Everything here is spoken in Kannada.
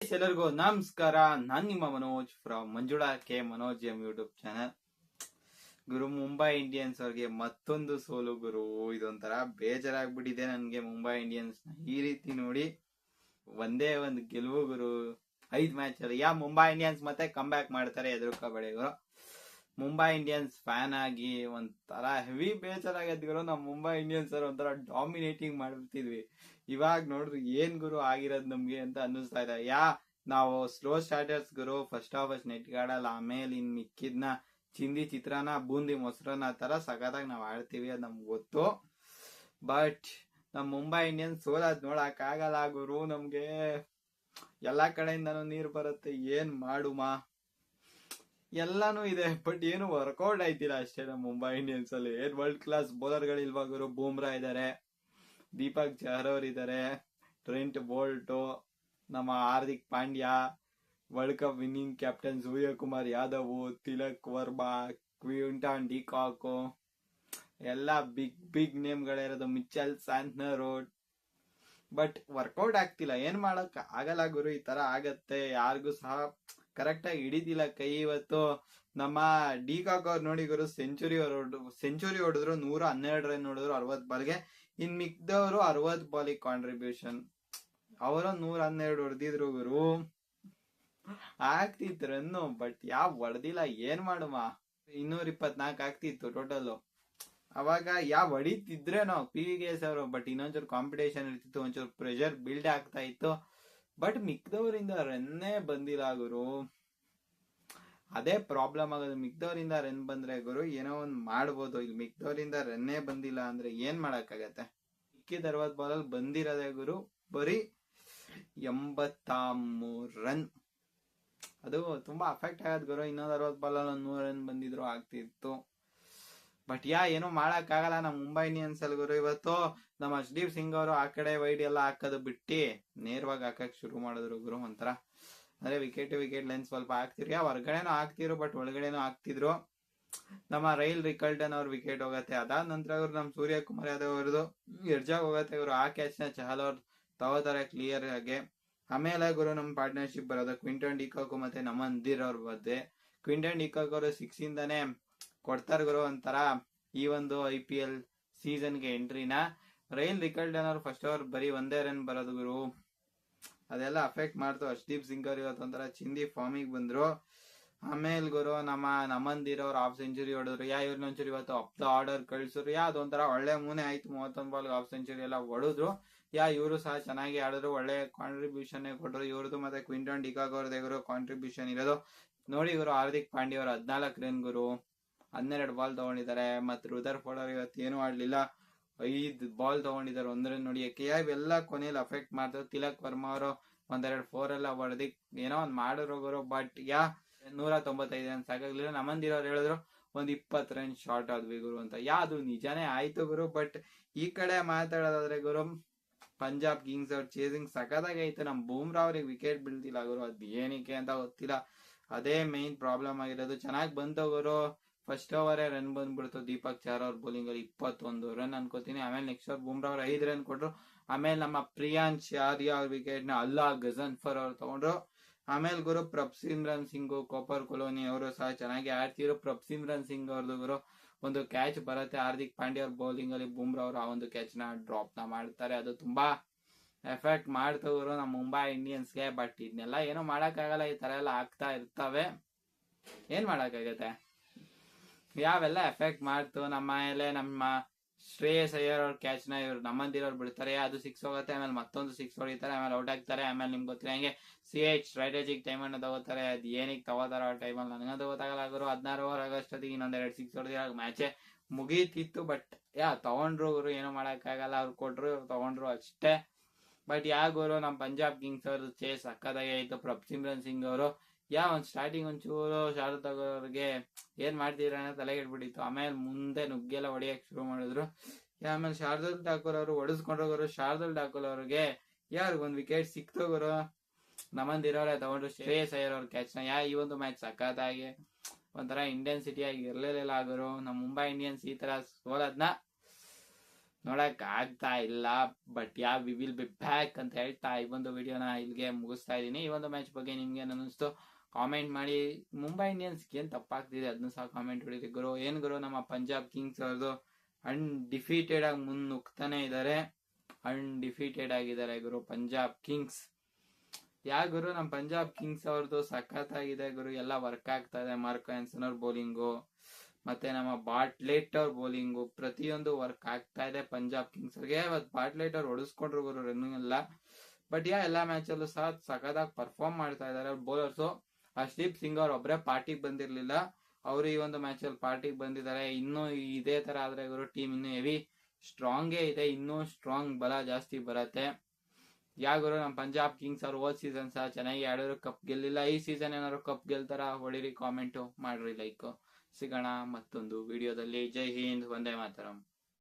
ಎಲ್ಲರಿಗೂ ನಮಸ್ಕಾರ. ನಾನ್ ನಿಮ್ಮ Manoj from Manjula K Manoj M YouTube channel. Guru, Mumbai Indians ಅವ್ರಿಗೆ ಮತ್ತೊಂದು ಸೋಲು ಗುರು. ಇದೊಂಥರ ಬೇಜಾರಾಗ್ಬಿಟ್ಟಿದೆ ನನ್ಗೆ. ಮುಂಬೈ ಇಂಡಿಯನ್ಸ್ ಈ ರೀತಿ ನೋಡಿ ಒಂದೇ ಒಂದು ಗೆಲುವು ಗುರು 5 ಮ್ಯಾಚ್ ಅಲ್ಲಿ. ಮುಂಬೈ ಇಂಡಿಯನ್ಸ್ ಮತ್ತೆ ಕಮ್ ಬ್ಯಾಕ್ ಮಾಡ್ತಾರೆ, ಎದುರುಕೋಬೇಡಿ ಗುರು. ಮುಂಬೈ ಇಂಡಿಯನ್ಸ್ ಫ್ಯಾನ್ ಆಗಿ ಒಂಥರ ಹೆವಿ ಬೇಜಾರಾಗದ್ ಗುರು. ನಾವು ಮುಂಬೈ ಇಂಡಿಯನ್ಸ್ ಅವ್ರು ಒಂಥರ ಡಾಮಿನೇಟಿಂಗ್ ಮಾಡ್ಬಿಡ್ತಿದ್ವಿ. ಇವಾಗ ನೋಡ್ರಿ ಏನ್ ಗುರು ಆಗಿರೋದು ನಮ್ಗೆ ಅಂತ ಅನ್ನಿಸ್ತಾ ಇದೆ. ನಾವು ಸ್ಲೋ ಸ್ಟಾರ್ಟರ್ಸ್ ಗುರು. ಫಸ್ಟ್ ಆಫ್ ನೆಟ್ ಗಾಡಲ್ಲ, ಆಮೇಲೆ ಇನ್ ಮಿಕ್ಕಿದ್ನ ಚಿಂದಿ ಚಿತ್ರಾನ್ನ ಬೂಂದಿ ಮೊಸರನ್ನ ತರ ಸಖತ್ತಾಗಿ ನಾವ್ ಆಡ್ತೀವಿ, ಅದು ನಮ್ಗೆ ಗೊತ್ತು. ಬಟ್ ನಮ್ ಮುಂಬೈ ಇಂಡಿಯನ್ಸ್ ಸೋಲದ್ ನೋಡಕ್ ಆಗಲ್ಲ ಗುರು. ನಮ್ಗೆ ಎಲ್ಲಾ ಕಡೆಯಿಂದನೂ ನೀರ್ ಬರುತ್ತೆ, ಏನ್ ಮಾಡುಮಾ? ಎಲ್ಲಾನು ಇದೆ, ಬಟ್ ಏನು ವರ್ಕೌಟ್ ಆಯ್ತಿಲ್ಲ ಅಷ್ಟೇ. ನಮ್ಮ ಮುಂಬೈ ಇಂಡಿಯನ್ಸ್ ಅಲ್ಲಿ ಏನ್ ವರ್ಲ್ಡ್ ಕ್ಲಾಸ್ ಬೌಲರ್ ಗಳಿಲ್ವಾ ಗುರು? ಬೂಮ್ರಾ ಇದಾರೆ, ದೀಪಕ್ ಚಹರ್ ಅವ್ರು ಇದಾರೆ, ಟ್ರೆಂಟ್ ಬೋಲ್ಟ್, ನಮ್ಮ Hardik Pandya, world cup winning captain Suryakumar Yadav, Tilak Varma, Quinton de Kock, ಎಲ್ಲ ಬಿಗ್ ನೇಮ್ ಗಳಿರೋದು, ಮಿಚೆಲ್ ಸ್ಯಾಂಟ್ನರ್. ಬಟ್ ವರ್ಕೌಟ್ ಆಗ್ತಿಲ್ಲ, ಏನ್ ಮಾಡಕ್ ಆಗಲ್ಲ ಗುರು. ಈ ತರ ಆಗತ್ತೆ, ಯಾರಿಗೂ ಸಹ ಕರೆಕ್ಟ್ ಆಗಿ ಹಿಡಿದಿಲ್ಲ ಕೈ. ಇವತ್ತು ನಮ್ಮ ಡಿಕಾಕ್ ಅವ್ರು ನೋಡಿ ಗುರು, ಸೆಂಚುರಿ ಹೊಡೆದ್ರು, 112 ರನ್ ಹೊಡೆದ್ರು 60 ಬಾಲ್ಗೆ. ಇನ್ ಮಿಕ್ದವರು 60 ಬಾಲಿಗೆ ಕಾಂಟ್ರಿಬ್ಯೂಷನ್. ಅವರು 112 ಹೊಡೆದಿದ್ರು ಗುರು, ಆಗ್ತಿತ್ತು ರನ್ನು. ಬಟ್ ಹೊಡೆದಿಲ್ಲ, ಏನ್ ಮಾಡುಮ? 224 ಆಗ್ತಿತ್ತು ಟೋಟಲ್. ಅವಾಗ ಹೊಡಿತಿದ್ರೆ ನಾವು PVKS ಅವರು. ಬಟ್ ಇನ್ನೊಂಚೂರು ಕಾಂಪಿಟೇಷನ್ ಇರ್ತಿತ್ತು, ಒಂಚೂರು ಪ್ರೆಷರ್ ಬಿಲ್ಡ್ ಆಗ್ತಾ ಇತ್ತು. ಬಟ್ ಮಿಕ್ದವರಿಂದ ರನ್ನೇ ಬಂದಿಲ್ಲ ಗುರು. ಅದೇ ಪ್ರಾಬ್ಲಮ್ ಆಗೋದು. ಮಿಕ್ದವರಿಂದ ರನ್ ಬಂದ್ರೆ ಗುರು ಏನೋ ಒಂದ್ ಮಾಡ್ಬೋದು. ಇಲ್ಲಿ ಮಿಕ್ದವರಿಂದ ರನ್ನೇ ಬಂದಿಲ್ಲ ಅಂದ್ರೆ ಏನ್ ಮಾಡಕ್ಕಾಗತ್ತೆ? ಮಿಕ್ಕಿದ 60 ಬಾಲಲ್ಲಿ ಬಂದಿರೋದೇ ಗುರು ಬರೀ 83 ರನ್. ಅದು ತುಂಬಾ ಅಫೆಕ್ಟ್ ಆಗದ್ ಗುರು. ಇನ್ನೊಂದು 60 ಬಾಲಲ್ಲಿ 100 ರನ್ ಬಂದಿದ್ರು ಆಗ್ತಿತ್ತು. ಬಟ್ ಏನೋ ಮಾಡಕ್ ಆಗಲ್ಲ ನಮ್ಮ ಮುಂಬೈ ಇಂಡಿಯನ್ಸ್ ಅಲ್ಲಿ ಗುರು. ಇವತ್ತು ನಮ್ಮ ಹರ್ಷದೀಪ್ ಸಿಂಗ್ ಅವರು ಆ ಕಡೆ ವೈಡ್ ಎಲ್ಲ ಹಾಕೋದು ಬಿಟ್ಟಿ ನೇರವಾಗಿ ಹಾಕಕ್ ಶುರು ಮಾಡಿದ್ರು ಗುರು. ಒಂಥರ ಅಂದ್ರೆ ವಿಕೆಟ್ ಲೈನ್ ಸ್ವಲ್ಪ ಹಾಕ್ತಿರು, ಹೊರಗಡೆನೂ ಹಾಕ್ತಿರು, ಬಟ್ ಒಳಗಡೆನೂ ಹಾಕ್ತಿದ್ರು. ನಮ್ಮ ರೈಲ್ ರಿಕಲ್ಟನ್ ಅವ್ರ ವಿಕೆಟ್ ಹೋಗತ್ತೆ. ಅದಾದ ನಂತರ ಅವರು ನಮ್ಮ ಸೂರ್ಯಕುಮಾರ್ ಯಾದವ್ ಅವ್ರದ್ದು ಎಡ್ಜಾಗ್ ಹೋಗತ್ತೆ. ಇವರು ಆ ಕ್ಯಾಚ್ ನ ಚಹಲ್ ಅವ್ರು ತಗೋತಾರೆ ಕ್ಲಿಯರ್ ಆಗಿ. ಆಮೇಲೆ ಗುರು ನಮ್ಮ ಪಾರ್ಟ್ನರ್ಶಿಪ್ ಬರೋದು ಕ್ವಿಂಟನ್ ಡಿಕಾಕ್ ಮತ್ತೆ ನಮನ್ ದೀರ್ ಅವ್ರ ಮಧ್ಯೆ. ಕ್ವಿಂಟನ್ ಡಿಕಾಕ್ ಅವರು 6 ಇಂದಾನೆ ಕೊಡ್ತಾರ ಗುರು ಒಂಥರ ಈ ಒಂದು IPL ಸೀಸನ್ಗೆ ಎಂಟ್ರಿನ. ರೈಲ್ ರಿಕಲ್ಟನ್ ಅವ್ರು ಫಸ್ಟ್ ಓವರ್ ಬರೀ 1 ರನ್ ಬರೋದು ಗುರು. ಅದೆಲ್ಲ ಅಫೆಕ್ಟ್ ಮಾಡ್ತು. ಹರ್ಷದೀಪ್ ಸಿಂಗ್ ಅವ್ರು ಇವತ್ತು ಒಂಥರ ಚಿಂದಿ ಫಾರ್ಮಿಗೆ ಬಂದ್ರು. ಆಮೇಲೆ ಗುರು ನಮ್ಮ ನಮನ್ದೀರ್ ಅವ್ರು ಹಾಫ್ ಸೆಂಚುರಿ ಹೊಡೆದ್ರು. ಇವ್ರನ್ನೊಂಚೂರು ಇವತ್ತು ಅಪ್ ದ ಆರ್ಡರ್ ಕಳ್ಸಿದ್ರು. ಅದೊಂಥರ ಒಳ್ಳೆ ಮೂನೆ ಆಯ್ತು. 31 ಬಾಲ್ ಹಾಫ್ ಸೆಂಚುರಿ ಎಲ್ಲ ಹೊಡೆದ್ರು. ಇವರು ಸಹ ಚೆನ್ನಾಗಿ ಆಡಿದ್ರು, ಒಳ್ಳೆ ಕಾಂಟ್ರಿಬ್ಯೂಷನ್ ಕೊಟ್ಟರು. ಇವ್ರದ್ದು ಮತ್ತೆ ಕ್ವಿಂಟನ್ ಡಿಕಾಕ್ ಅವ್ರದೇ ಗುರು ಕಾಂಟ್ರಿಬ್ಯೂಷನ್ ಇರೋದು. ನೋಡಿ ಗುರು, ಹಾರ್ದಿಕ್ ಪಾಂಡ್ಯ ಅವರು 14 ರನ್ ಗುರು, 12 ಬಾಲ್ ತಗೊಂಡಿದ್ದಾರೆ. ಮತ್ತೆ ರುದರ್ ಫೋರ್ಡ್ ಇವತ್ತು ಏನು ಆಡ್ಲಿಲ್ಲ, 5 ಬಾಲ್ ತಗೊಂಡಿದ್ದಾರೆ, 1 ರನ್ ನೋಡಿ. ಇವೆಲ್ಲ ಕೊನೆಯಲ್ಲಿ ಅಫೆಕ್ಟ್ ಮಾಡ್ತಾರೆ. ತಿಲಕ್ ವರ್ಮಾ ಅವರು 1-2 4 ಎಲ್ಲ ಹೊಡೆದಿ ಏನೋ ಒಂದ್ ಮಾಡಿದ್ರು ಗುರು. But 195 run ಸಾಕಾಗ್ಲಿಲ್ಲ. ನಮನ್ದೀರ್ ಅವ್ರು ಹೇಳಿದ್ರು ಒಂದ್ 20 ರನ್ ಶಾರ್ಟ್ ಆದ್ವಿ ಗುರು ಅಂತ. ಅದು ನಿಜಾನೇ ಆಯ್ತು ಗುರು. ಬಟ್ ಈ ಕಡೆ ಮಾತಾಡೋದಾದ್ರೆ ಗುರು, ಪಂಜಾಬ್ ಕಿಂಗ್ಸ್ ಅವ್ರ ಚೇಸಿಂಗ್ ಸಖತ್ತಾಗಿ ಆಯ್ತು. ನಮ್ ಬೂಮ್ರಾ ಅವ್ರಿಗೆ ವಿಕೆಟ್ ಬೀಳ್ತಿಲ್ಲ ಗುರು, ಅದ್ ಏನಕ್ಕೆ ಅಂತ ಗೊತ್ತಿಲ್ಲ. ಅದೇ ಮೈನ್ ಪ್ರಾಬ್ಲಮ್ ಆಗಿರೋದು. ಚೆನ್ನಾಗಿ ಬಂತು ಗುರು, ಫಸ್ಟ್ ಓವರೇ ರನ್ ಬಂದ್ಬಿಡ್ತು. ದೀಪಕ್ ಚಹರ್ ಅವ್ರ ಬೌಲಿಂಗ್ ಅಲ್ಲಿ 21 ರನ್ ಅನ್ಕೋತೀನಿ. ಆಮೇಲೆ ನೆಕ್ಸ್ಟ್ ಓವರ್ ಬೂಮ್ರಾ ಅವ್ರು 5 ರನ್ ಕೊಟ್ರು. ಆಮೇಲೆ ನಮ್ಮ ಪ್ರಿಯಾಂಶ್ ಆರ್ಯ ಅವ್ರ ವಿಕೆಟ್ ನ ಅಲ್ಲಾ ಗಜನ್ಫರ್ ಅವ್ರು ತಗೊಂಡ್ರು. ಆಮೇಲೆ ಗುರು ಪ್ರಭ್ಸಿಮ್ರನ್ ಸಿಂಗ್, ಕೋಪರ್ ಕೊಲೋನಿ ಅವರು ಸಹ ಚೆನ್ನಾಗಿ ಆಡ್ತಿದ್ರು. ಪ್ರಭ್ಸಿಮ್ರನ್ ಸಿಂಗ್ ಅವ್ರದ್ದು ಗುರು ಒಂದು ಕ್ಯಾಚ್ ಬರುತ್ತೆ ಹಾರ್ದಿಕ್ ಪಾಂಡ್ಯ ಅವ್ರ ಬೌಲಿಂಗ್ ಅಲ್ಲಿ. ಬೂಮ್ರಾ ಅವರು ಆ ಒಂದು ಕ್ಯಾಚ್ ನ ಡ್ರಾಪ್ ನ ಮಾಡ್ತಾರೆ. ಅದು ತುಂಬಾ ಎಫೆಕ್ಟ್ ಮಾಡ್ತವ್ರು ನಮ್ಮ ಮುಂಬೈ ಇಂಡಿಯನ್ಸ್ಗೆ. ಬಟ್ ಇದನ್ನೆಲ್ಲ ಏನೋ ಮಾಡಕ್ ಆಗಲ್ಲ, ಈ ತರ ಎಲ್ಲ ಆಗ್ತಾ ಇರ್ತವೆ, ಏನ್ ಮಾಡಕ್ಕಾಗತ್ತೆ? ಯಾವೆಲ್ಲ ಎಫೆಕ್ಟ್ ಮಾಡ್ತು ನಮ್ಮ ಮೇಲೆ. ನಮ್ಮ ಶ್ರೇಯಸ್ ಅಯ್ಯರ್ ಅವ್ರ ಕ್ಯಾಚ್ ನ ಇವ್ರು ನಮನ್ದೀರ್ ಅವ್ರು ಬಿಡ್ತಾರೆ, ಅದು 6 ಹೋಗುತ್ತೆ. ಆಮೇಲೆ ಮತ್ತೊಂದು 6 ಹೊಡಿತಾರೆ, ಆಮೇಲೆ ಔಟ್ ಆಗ್ತಾರೆ. ಆಮೇಲೆ ನಿಮ್ಗೆ ಗೊತ್ತಿಲ್ಲ ಹಂಗೆ CH ಸ್ಟ್ರಾಟಜಿಕ್ ಟೈಮ್ ಅನ್ನು ತಗೋತಾರೆ. ಅದ್ ಏನಕ್ಕೆ ತಗೋತಾರ ಆ ಟೈಮಲ್ಲಿ ನನಗಂತೂ ಗೊತ್ತಾಗಲ್ಲ ಗುರು. 16 ಓವರ್ ಆಗಷ್ಟೊತ್ತಿಗೆ ಇನ್ನೊಂದೆರಡು 6 ಹೊಡೆದಿರೋ ಮ್ಯಾಚೆ ಮುಗೀತಿತ್ತು. ಬಟ್ ತಗೊಂಡ್ರು ಗುರು, ಏನೋ ಮಾಡಕ್ ಆಗಲ್ಲ. ಅವ್ರು ಕೊಟ್ರು, ತಗೊಂಡ್ರು ಅಷ್ಟೇ. ಬಟ್ ಗುರು ನಮ್ಮ ಪಂಜಾಬ್ ಕಿಂಗ್ಸ್ ಅವ್ರದ್ದು ಚೇಸ್ ಸಕ್ಕದಾಗಿ ಆಯ್ತು. ಪ್ರಭ್ಸಿಮ್ರನ್ ಸಿಂಗ್ ಅವರು ಒಂದ್ ಸ್ಟಾರ್ಟಿಂಗ್ ಒಂಚೂರು ಶಾರ್ದೂಲ್ ಅವ್ರಿಗೆ ಏನ್ ಮಾಡ್ತಿದ್ರ ಅನ್ನೋ ತಲೆಗೆ ಇಟ್ಬಿಟ್ಟಿತ್ತು. ಆಮೇಲೆ ಮುಂದೆ ನುಗ್ಗೆಲ್ಲ ಹೊಡಿಯಕ್ ಶುರು ಮಾಡಿದ್ರು. ಆಮೇಲೆ ಶಾರ್ದೂಲ್ ಠಾಕೂರ್ ಅವರು ಹೊಡೆಸ್ಕೊಂಡ್ರು ಗುರು. ಶಾರ್ದೂಲ್ ಠಾಕೂರ್ ಅವ್ರಿಗೆ ಒಂದ್ ವಿಕೆಟ್ ಸಿಕ್ತು ಗುರು. ನಮನ್ದೀರ್ ಅವರೇ ತಗೊಂಡ್ರು ಶ್ರೇಯಸ್ ಅಯ್ಯರ್ ಅವ್ರ ಕ್ಯಾಚ್ ನ. ಈ ಒಂದು ಮ್ಯಾಚ್ ಸಖತ್ತಾಗಿ ಒಂಥರ ಇಂಟೆನ್ಸಿಟಿ ಆಗಿ ಇರ್ಲಿಲ್ಲ ಗುರು. ನಮ್ಮ ಮುಂಬೈ ಇಂಡಿಯನ್ಸ್ ಈ ತರ ಸೋಲದ್ನ ನೋಡಕ್ ಆಗ್ತಾ ಇಲ್ಲ. But we will be back ಅಂತ ಹೇಳ್ತಾ ಈ ಒಂದು ವಿಡಿಯೋನ ಇಲ್ಲಿಗೆ ಮುಗಿಸ್ತಾ ಇದೀನಿ. ಈ ಒಂದು ಮ್ಯಾಚ್ ಬಗ್ಗೆ ನಿಮ್ಗೆ ಏನ್ ಅನ್ನಿಸ್ತು ಕಾಮೆಂಟ್ ಮಾಡಿ. ಮುಂಬೈ ಇಂಡಿಯನ್ಸ್ ಏನ್ ತಪ್ಪಾಗ್ತಿದೆ ಅದನ್ನು ಸಹ ಕಾಮೆಂಟ್ ಹೊಡಿರಿ ಗುರು. ಏನ್ ಗುರು ನಮ್ಮ ಪಂಜಾಬ್ ಕಿಂಗ್ಸ್ ಅವ್ರದ್ದು ಅನ್ಡಿಫೀಟೆಡ್ ಆಗಿ ಮುನ್ನುಗ್ತಾನೆ ಇದಾರೆ. ಅನ್ಡಿಫೀಟೆಡ್ ಆಗಿದ್ದಾರೆ ಗುರು ಪಂಜಾಬ್ ಕಿಂಗ್ಸ್. ಗುರು ನಮ್ಮ ಪಂಜಾಬ್ ಕಿಂಗ್ಸ್ ಅವ್ರದ್ದು ಸಖತ್ ಆಗಿದೆ ಗುರು. ಎಲ್ಲ ವರ್ಕ್ ಆಗ್ತಾ ಇದೆ. ಮಾರ್ಕೋ ಆನ್ಸನ್ ಅವ್ರ ಬೌಲಿಂಗು ಮತ್ತೆ ನಮ್ಮ ಬಾಟ್ಲೆಟ್ ಅವ್ರ ಬೌಲಿಂಗು ಪ್ರತಿಯೊಂದು ವರ್ಕ್ ಆಗ್ತಾ ಇದೆ ಪಂಜಾಬ್ ಕಿಂಗ್ಸ್ ಅವ್ರಿಗೆ. ಇವತ್ತು ಬಾಟ್ಲೆಟ್ ಅವ್ರು ಹೊಡಿಸ್ಕೊಂಡ್ರು ಗುರು ರನ್ನಿಂಗ್ ಎಲ್ಲ. ಬಟ್ ಎಲ್ಲಾ ಮ್ಯಾಚ್ ಅಲ್ಲೂ ಸಹ ಸಖತ್ತಾಗಿ ಪರ್ಫಾರ್ಮ್ ಮಾಡ್ತಾ ಇದಾರೆ ಅವ್ರ ಬೌಲರ್ಸು. ಹರ್ಷದೀಪ್ ಸಿಂಗ್ ಅವ್ರ ಒಬ್ಬರೇ ಪಾರ್ಟಿಗೆ ಬಂದಿರ್ಲಿಲ್ಲ, ಅವರು ಈ ಒಂದು ಮ್ಯಾಚ್ ಅಲ್ಲಿ ಪಾರ್ಟಿಗೆ ಬಂದಿದ್ದಾರೆ. ಇನ್ನೂ ಇದೇ ತರ ಆದ್ರೆ ಗುರು ಟೀಮ್ ಇನ್ನು ಹೆವಿ ಸ್ಟ್ರಾಂಗೇ ಇದೆ. ಇನ್ನೂ ಸ್ಟ್ರಾಂಗ್ ಬಲ ಜಾಸ್ತಿ ಬರತ್ತೆ. ಗುರು ನಮ್ಮ ಪಂಜಾಬ್ ಕಿಂಗ್ಸ್ ಅವ್ರು ಹೋದ್ ಸೀಸನ್ ಸಹ ಚೆನ್ನಾಗಿ ಆಡಿದ್ರು, ಕಪ್ ಗೆಲ್ಲಿಲ್ಲ. ಈ ಸೀಸನ್ ಏನಾದ್ರು ಕಪ್ ಗೆಲ್ತಾರ ಹೊಡಿರಿ, ಕಾಮೆಂಟ್ ಮಾಡ್ರಿ, ಲೈಕ್. ಸಿಗೋಣ ಮತ್ತೊಂದು ವಿಡಿಯೋದಲ್ಲಿ. ಜೈ ಹಿಂದ್, ವಂದೇ ಮಾತರಂ.